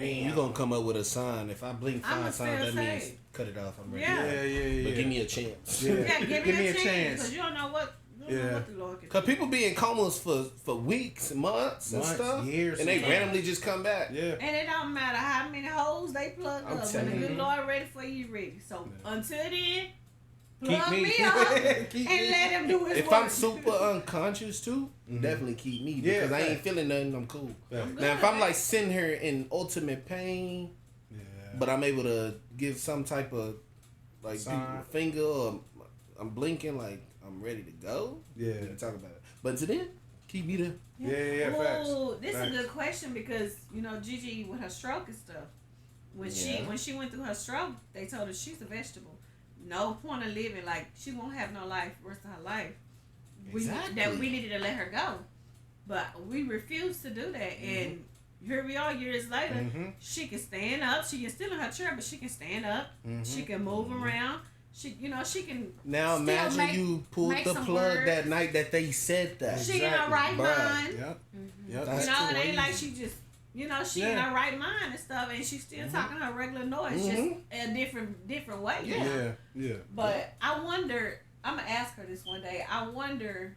You gonna come up with a sign. If I blink I'ma 5 still times, that say means it. cut it off. I'm ready. Yeah. Yeah. But give me a chance. Yeah. Yeah, give me a chance. Because you don't know what. You don't know Yeah. what the Lord can Cause do. people be in comas for weeks, months, and stuff, years, and they sometimes. randomly just come back. Yeah. And it don't matter how many holes they plug I'm up. When telling the good you. Lord ready for you, ready. So Yeah. until then, Keep plug me. me up Keep and me. let him do his If work. I'm super unconscious too, Mhm. definitely keep me Yeah, because I ain't fact. feeling nothing. I'm cool. Yeah. Now if I'm like sitting here in ultimate pain, Yeah. but I'm able to give some type of like Sign. finger or I'm blinking like I'm ready to go. Yeah. We can talk about it. But until then, keep me there. Yeah. Facts. Ooh, this is Facts. a good question because you know Gigi with her stroke and stuff. When Yeah. she went through her stroke, they told her she's a vegetable. No point of living. Like she won't have no life rest of her life. Exactly. We needed to let her go, but we refused to do that. And here we are years later. Mm-hmm. She can stand up. She can still in her chair, but she can stand up. Mm-hmm. She can move around. She can. Now Still imagine make- you pulled make the some plug words. that night that they said that. She in her right Bruh. mind. Yep. Mm-hmm. Yep. That's You know, it crazy. ain't like she just. You know, she in Yeah. her right mind and stuff, and she's still talking her regular noise, Mhm. just a different way. you know? Yeah. But I wonder. I'm gonna ask her this one day. I wonder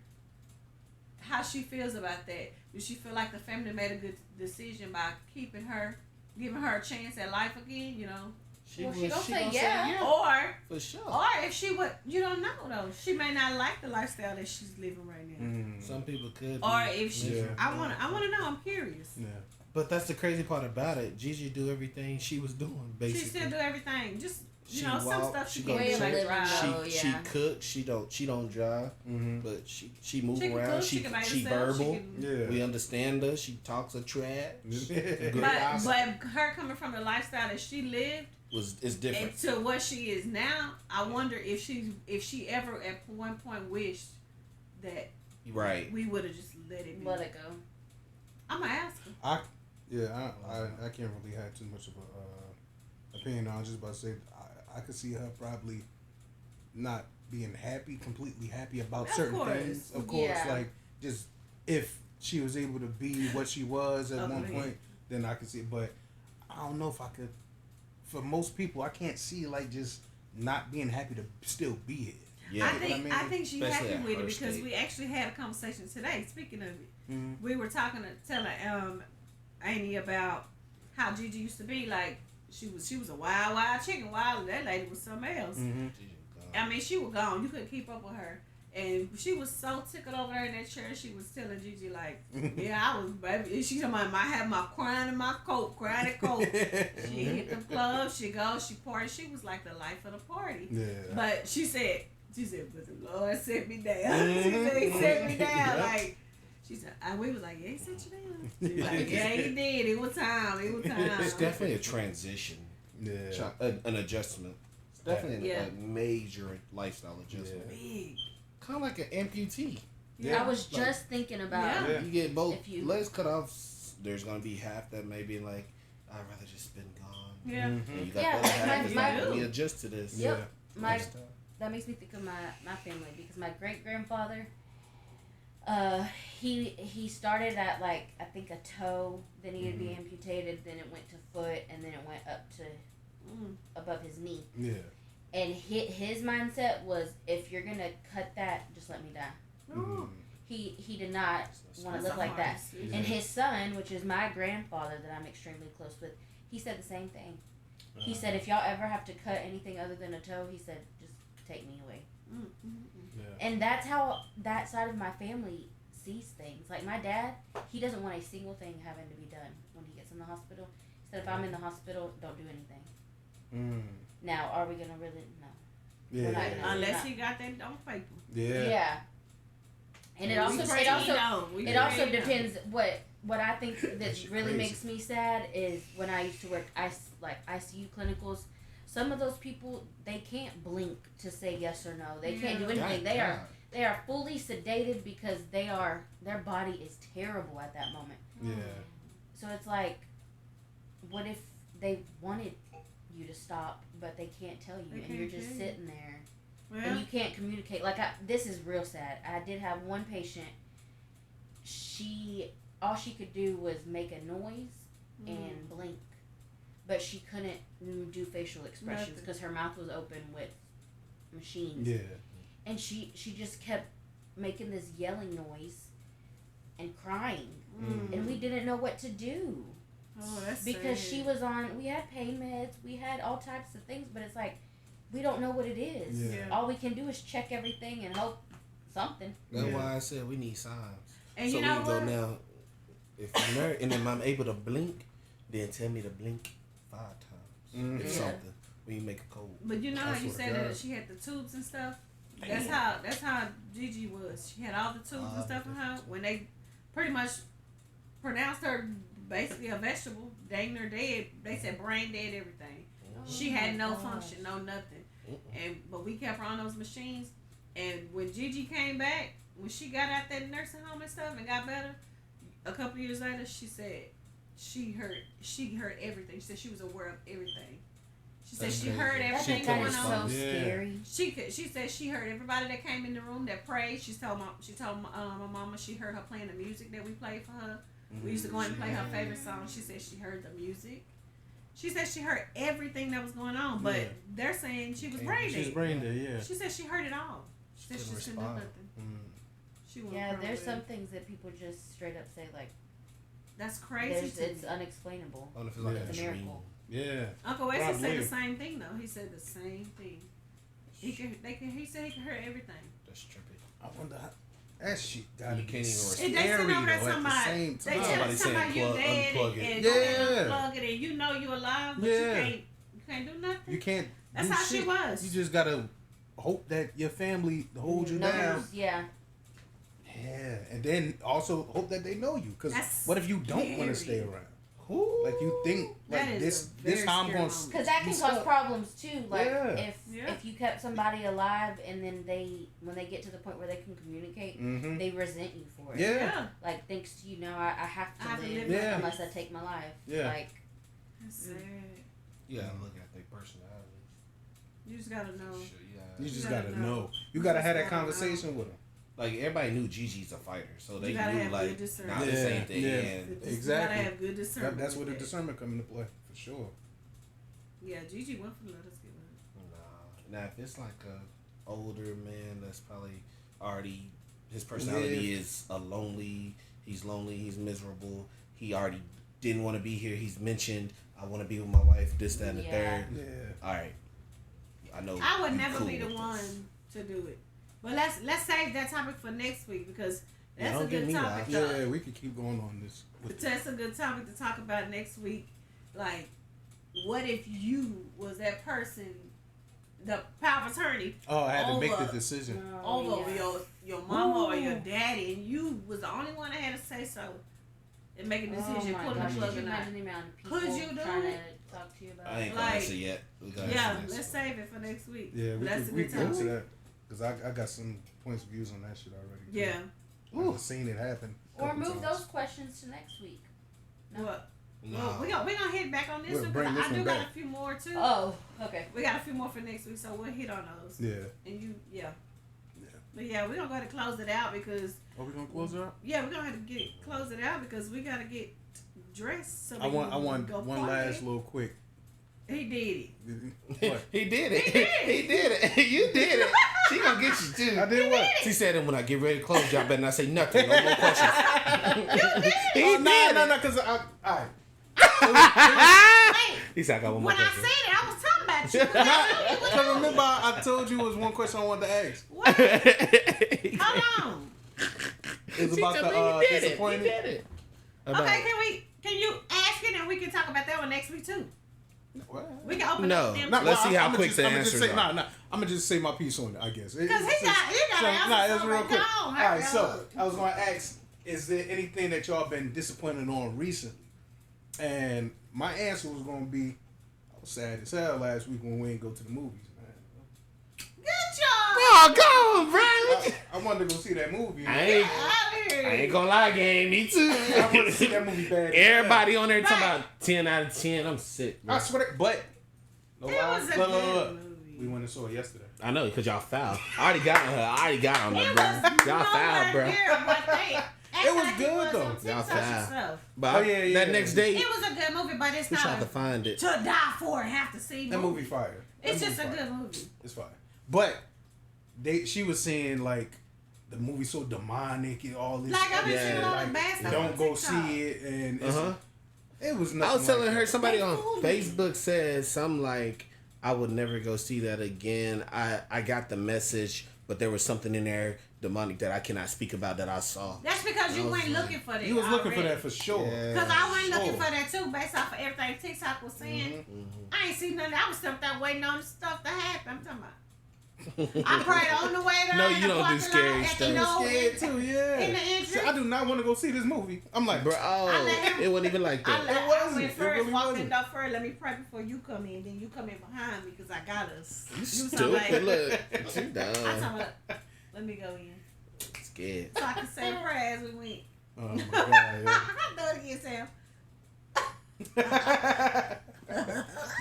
how she feels about that. Does she feel like the family made a good decision by keeping her, giving her a chance at life again? You know, She Well, she was- gonna she say gonna yeah. or for sure. if she would, you don't know though. She may not like the lifestyle that she's living right now. Mm. Some people could. Or be if she, Yeah. I want to know. I'm curious. Yeah. But that's the crazy part about it. Gigi do everything she was doing basically. She still do everything. Just She some walk, stuff she she go can't to do like church, drive. Oh, She yeah. cooks. She don't drive, Mm-hmm. but she move She can around. cook, She can make she herself, verbal. can- Yeah. We understand her. She talks a trash. Good But gossip. her coming from the lifestyle that she lived It's different. and to what she is now, I wonder if she ever at one point wished that Right. we would have just let it be. Let it go. I'm gonna ask her. I can't really have too much of a opinion on. I was just about to say I could see her probably not being completely happy about Of certain course. things. Of course, Yeah. like just if she was able to be what she was at one Okay. point, then I could see. But I don't know if I could. For most people, I can't see like just not being happy to still be here. Yeah. I think she's Especially happy at with it her because state. we actually had a conversation today. Speaking of it, Mm-hmm. we were telling Amy about how Gigi used to be. Like she was a wild chicken. Wild, that lady was something else. Mm-hmm. I mean, she was gone. You couldn't keep up with her. And she was so tickled over there in that chair. She was telling Gigi like, "Yeah, I was baby." She told me, "I have my crying in my coat, crying in coat." She hit the club. She goes. She party. She was like the life of the party. Yeah. But she said, "But the Lord set me down." She said, "He set me down." Yeah. Like she said, and we was like, "Yeah, he set you down." She was like, "Yeah, he did. It was time. It was time." It's definitely a transition. Yeah. An adjustment. It's definitely Yeah. a major lifestyle adjustment. Big. Kind of like an amputee. Yeah. I was just thinking about Yeah. You get both If you- legs cut off. There's gonna be half that may be like, I'd rather just been gone. Yeah. Mm-hmm. And you got Yeah, the other half my- is my- like, let me adjust to this. Yep. my lifestyle. that makes me think of my family because my great grandfather, he started at like I think a toe, then he would be amputated, then it went to foot, and then it went up to above his knee. Yeah. And his mindset was, if you're gonna cut that, just let me die. Mm-hmm. He did not want to That's live a like hard that. decision. And his son, which is my grandfather that I'm extremely close with, he said the same thing. He said, if y'all ever have to cut anything other than a toe, he said, just take me away. Mm-hmm. Yeah. And that's how that side of my family sees things. Like my dad, he doesn't want a single thing having to be done when he gets in the hospital. He said, if I'm in the hospital, don't do anything. Now, are we gonna really? No. Yeah. We're not gonna- Unless he got that on paper. Yeah. And it We also pray he don't. We it pray also he depends what I think that shit really crazy. makes me sad is when I used to work ICU clinicals. Some of those people, they can't blink to say yes or no. They can't do anything. They are fully sedated because their body is terrible at that moment. Yeah. So it's like, what if they wanted you to stop, but they can't tell you, They and can't you're just tell you. sitting there, Well, and you can't communicate. Like, this is real sad. I did have one patient. All she could do was make a noise and blink, but she couldn't do facial expressions Nothing. because her mouth was open with machines. Yeah. And she just kept making this yelling noise and crying, and we didn't know what to do. Oh, that's Because sad. she was on, we had pain meds, we had all types of things, but it's like, we don't know what it is. Yeah. All we can do is check everything and hope something. That's Yeah. why I said we need signs. And so you know we can what? go now. If I'm there, and if I'm able to blink, then tell me to blink 5 times. If Yeah. something, when you make a code. But you know how I you swear to said that God. she had the tubes and stuff? That's how Gigi was. She had all the tubes and stuff in her. When they pretty much pronounced her basically a vegetable, dang her dead. They said brain dead, everything. She had no function, no nothing. But we kept her on those machines. And when Gigi came back, when she got out that nursing home and stuff and got better, a couple years later, she said she heard everything. She said she was aware of everything. She said That's she crazy. heard I everything think that going is so on. Yeah. scary. She said she heard everybody that came in the room that prayed. She told my mama she heard her playing the music that we played for her. We used to go in and play her favorite song. She said she heard the music. She said she heard everything that was going on, but Yeah. they're saying she was brain She's dead. brain dead, yeah. She said she heard it all. She said she couldn't just couldn't do respond. nothing. She wasn't Yeah, prone there's to some it. things that people just straight up say, like, That's crazy to it's me. unexplainable. I don't know if it's like Yeah. a It's a dream. miracle. Yeah. Uncle Wesley said Probably. the same thing though. He said the same thing. He said he could hear everything. That's trippy. I wonder how that shit gotta You be can't even scary If they sitting over there though, at talking the about, same they time. tell Somebody somebody you saying dead unplug it. and go Yeah. and unplug it and you know you're alive, but Yeah. you can't do nothing. You can't That's do how she shit. was. You just gotta hope that your family hold you No, down. yeah. Yeah, and then also hope that they know you. Cause That's what if you don't want to scary. stay around? Like you think That like is this a this very how I'm scary going moment. Because that can be cause stuck. problems too. Like Yeah. if you kept somebody alive and then when they get to the point where they can communicate, Mm-hmm. they resent you for it. Yeah. Like thanks to you now, I have to I have to live live Yeah. unless I take my life. Yeah. Like That's sad. You gotta look at their personalities. You just gotta know. Sure, You just gotta gotta know. know. You gotta just have that gotta conversation with them. Like everybody knew Gigi's a fighter, so they You gotta knew have like good discernment. not the Yeah, same thing. yeah. And You Exactly. gotta have good discernment. That's where the with that. discernment come into play for sure. Yeah, Gigi went for the let us get it. nah, now if it's like a older man that's probably already his personality is he's lonely, he's miserable. He already didn't want to be here. He's mentioned I want to be with my wife, this, that, and the Yeah. third. Yeah. All right, I know. I would you never cool be the with one this. to do it. But let's save that topic for next week because Yeah, that's a don't get good me topic. live. Yeah, we could keep going on this. With That's a good topic to talk about next week. Like, what if you was that person, the power of attorney, oh, I had to make the over- decision. over your mama or your Ooh. daddy, and you was the only one that had to say so and make a Oh decision, my pull the gosh, plug could you or not. imagine the amount of people Could you do trying it? to talk to you about I ain't it? gonna Like, answer yet. We gotta Yeah, answer next let's week. save it for next week. Yeah, we That's could a we good could go to topic. that because I got some points of views on that shit already. too. Yeah. I've seen it happen. a Or couple move times. those questions to next week. No. What? Nah. Well, we gonna hit back on this We'll one bring because this I do one got back. a few more too. Oh, okay. We got a few more for next week, so we'll hit on those. Yeah. And you, yeah. Yeah. But yeah, we're gonna go ahead and close it out because Are we gonna close it out? yeah, we're gonna have to close it out because we gotta get dressed. So I want go one party. last little quick. He did it. What? He did it. He did it. He did it. You did it. She gonna get you too. I did what? She said that when I get ready to close, y'all better not say nothing. No more questions. He Oh, did no, it. no, because all right. Wait, He said I got one more when I question. said it, I was talking about got you. I remember I told you it was one question I wanted to ask. What? Hold on. It's about the disappointment. You did it. About, Okay, can you ask it and we can talk about that one next week too? What? We can open No. up them. Not- Let's see how quick the I'm answers are. I'm gonna just say my piece on it, I guess. Because he got it's real quick. All All right, so I was gonna ask, is there anything that y'all been disappointed on recently? And my answer was gonna be, I was sad as hell last week when we didn't go to the movies, man. Good job. Oh, go on, bro. I wanted to go see that movie. I ain't gonna lie, gang. Me too. I wanted to see that movie bad. Everybody on there talking about 10 out of 10. I'm sick, bro. I swear to, but no It lie. was a Look, good movie. we went and saw it yesterday. I know, because y'all foul. I already got on her. I already got on It her, was bro. Y'all foul, bro. It was good, though. Y'all foul. But Oh, yeah, that yeah. next day, It was a good movie, but it's we tried not to find it. to die for and have to see. That movie fire. It's That just a movie fire. good movie. It's fire. But she was saying like the movie's so demonic and all this. Like I've been Yeah. seeing a lot of like, bad stuff. don't on go TikTok. see it, and it's, Uh-huh. it was nothing. I was telling like her, that. somebody They on fooled me. Facebook said something like, I would never go see that again. I got the message, but there was something in there demonic that I cannot speak about that I saw. That's because you I was went like- looking for that. You was looking for already. that for sure. Yeah. Because I went looking Sure. for that too, based off of everything TikTok was saying. Mm-hmm. I ain't seen nothing. I was still there waiting on stuff to happen. I'm talking about. I prayed on the way there. No, in you the don't do parking scary lot, at stuff. the I'm nose, scared too, yeah. in the entry. So I do not want to go see this movie. I'm like, Bro, I let him- it wasn't even like I, that. let, It I wasn't. went It first, really walked in wasn't. the door first. Let me pray before you come in. Then you come in behind me because I got us. You was stupid. like, Look, you I'm talking dumb. about, let me go in. Scared. So I can say a prayer as we went. oh my god. Yeah. Do it again, Sam.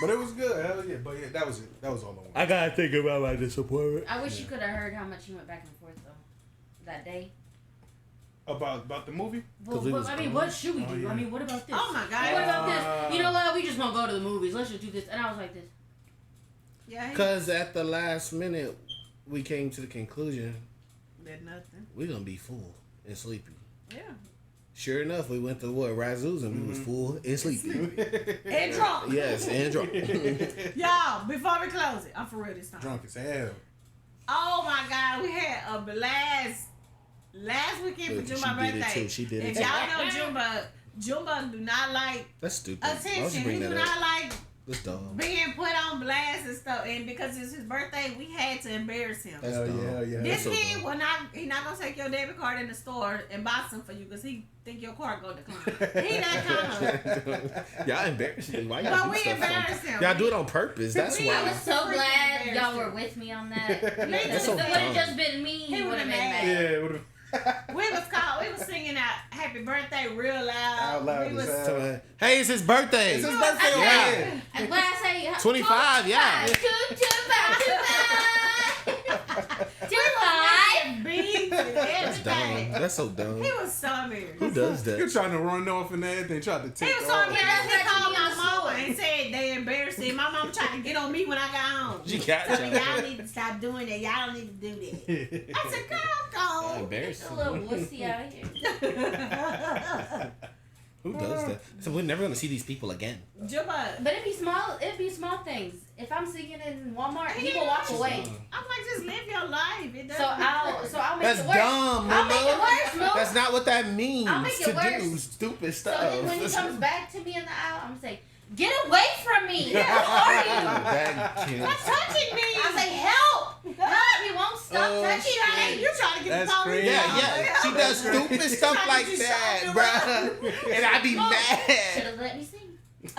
But it was good. Hell yeah. But yeah, that was it. That was all I wanted. I gotta think about my disappointment. I wish you could have heard how much you went back and forth though that day. About the movie? Well, 'Cause it what, was I mean, fun. what should we do? Oh, yeah. I mean, what about this? Oh my God. What about this? You know what? We just gonna go to the movies. Let's just do this. And I was like this. Yeah, he Because at the last minute, we came to the conclusion did nothing. we're gonna be full and sleepy. Yeah. Sure enough, we went to what, Razoo's, and we was full and sleepy. And drunk. Yes, and drunk. Y'all, before we close it, I'm for real this time. Drunk as hell. Oh my God, we had a blast last weekend Look, for she Jumba's did it birthday. too. She did it If too. y'all know Jumba do not like That's stupid. Why would attention. you bring He do that not up? like That's dumb. being put on blast and stuff. And because it's his birthday, we had to embarrass him. That's Hell dumb. yeah, yeah. This That's so kid dumb. will not. He not gonna take your debit card in the store and buy some for you because he think your card go decline. He that kind of. Y'all embarrass me. Why y'all But do we stuff embarrass him. Y'all do it on purpose. That's We- I why. was so Freaking glad y'all embarrassing. were with me on that. That's so If it would dumb. have just been me, He he would would've have been mad. mad. Yeah, it would've- We was singing out "Happy Birthday" real loud. Out loud We as was. hell. Hey, it's his birthday. It's his birthday. Yeah. Yeah. And when I say 25, yeah. 25. Beats and That's dumb. everything. That's so dumb. He was so embarrassed. Who does You're that? trying to run off and everything, tried to He take was so off. embarrassed. He Yeah, called that's my mama and said they embarrassed him. My mama tried to get on me when I got home. She got Told me, y'all. y'all need to stop doing that. Y'all don't need to do that. I said, girl, Oh, go. embarrassing. A little wussy out here. Who does that? So we're never gonna see these people again. Jumba. But it'd be small things. If I'm seeing it in Walmart, he will walk away. I'm like, just live your life. It So I'll make That's it worse. dumb, I'll make it Mama. worse, Mo. That's not what that means I'll make it to worse. do stupid So stuff. then when he comes back to me in the aisle, I'm saying, "Get away from me! Who are you?" That kid. Stop touching me. I say, "Help! Help! He won't stop Oh, touching me." You trying to get That's the phone? crazy. Yeah. She does stupid stuff like that, bruh. And I be Should mad. have let me sing. She's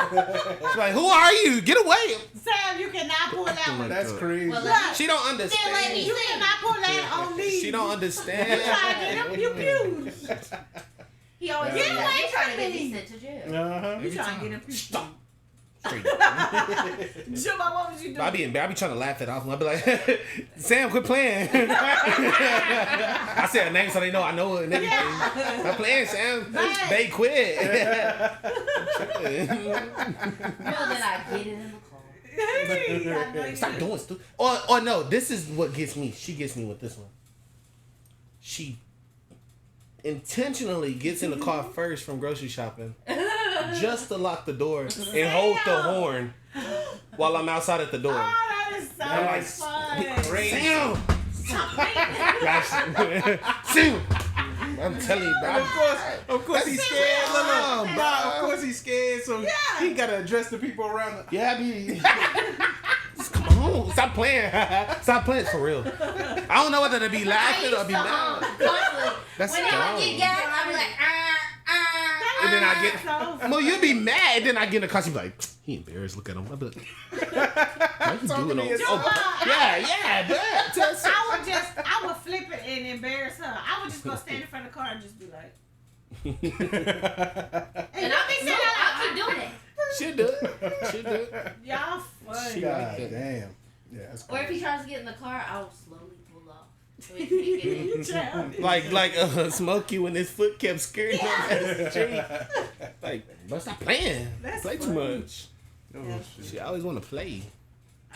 like, who are you? Get away. Sam, you cannot pull that one. That's crazy. Well, Look, She don't Still let understand. me you cannot pull that on me. She don't You understand. trying to get them pew-pews. He always Get does that. away He's trying to from get me. me sent to jail. Uh-huh. You trying to get them pew-pews. Stop. Straight. Jumba, what was you doing? I be trying to laugh it off. I be like, Sam, quit playing. I said a name so they know I know it and everything. I'm playing, Sam. Right. They quit. No, then I get it in the car. Stop doing stupid. Or no, this is what gets me. She gets me with this one. She intentionally gets in the car first from grocery shopping just to lock the door and hold the horn while I'm outside at the door. Oh, that is so That's fun. crazy. Sam! Sam! I'm telling you, bro. Of course he's scared. Look, Sam, look. bro. Nah, of course he's scared, so Yeah. he gotta address the people around him. Yeah, I be. Just come on, stop playing. Stop playing for real. I don't know whether to be laughing or be mad. That's Whenever I dumb. get gas, I be like, And then I get. So Well, you be mad, and then I get in the car. She be like, he embarrassed. Look at him. I be like, why you doing all this? Oh, Yeah, that. I would flip it and embarrass her. I would just go stand in front of the car and just be like, and I'll be sitting there, I'll keep doing it. She do it. She do it. y'all funny. God that. damn. Yeah, that's Or if crazy. he tries to get in the car, I'll slowly pull off. So he can't get in. Childish. Like Smokey when his foot kept scaring him at the street. Like, but stop playing. That's Play too funny. much. Oh, shit. She always want to play.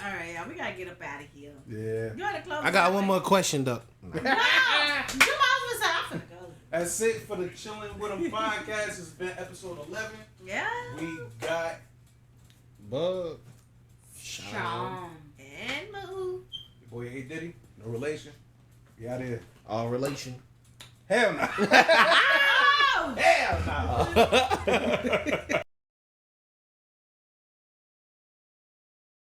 All right, y'all, we gotta get up out of here. Yeah. You wanna close? I got it? one more question, Duck. No, come on, I'm finna go. That's it for the Chillin' With 'em podcast. It's been episode 11. Yeah. We got Bug. Sean. And move. your boy A Diddy. No relation. We out here. All relation. Hell no. Oh! Hell no.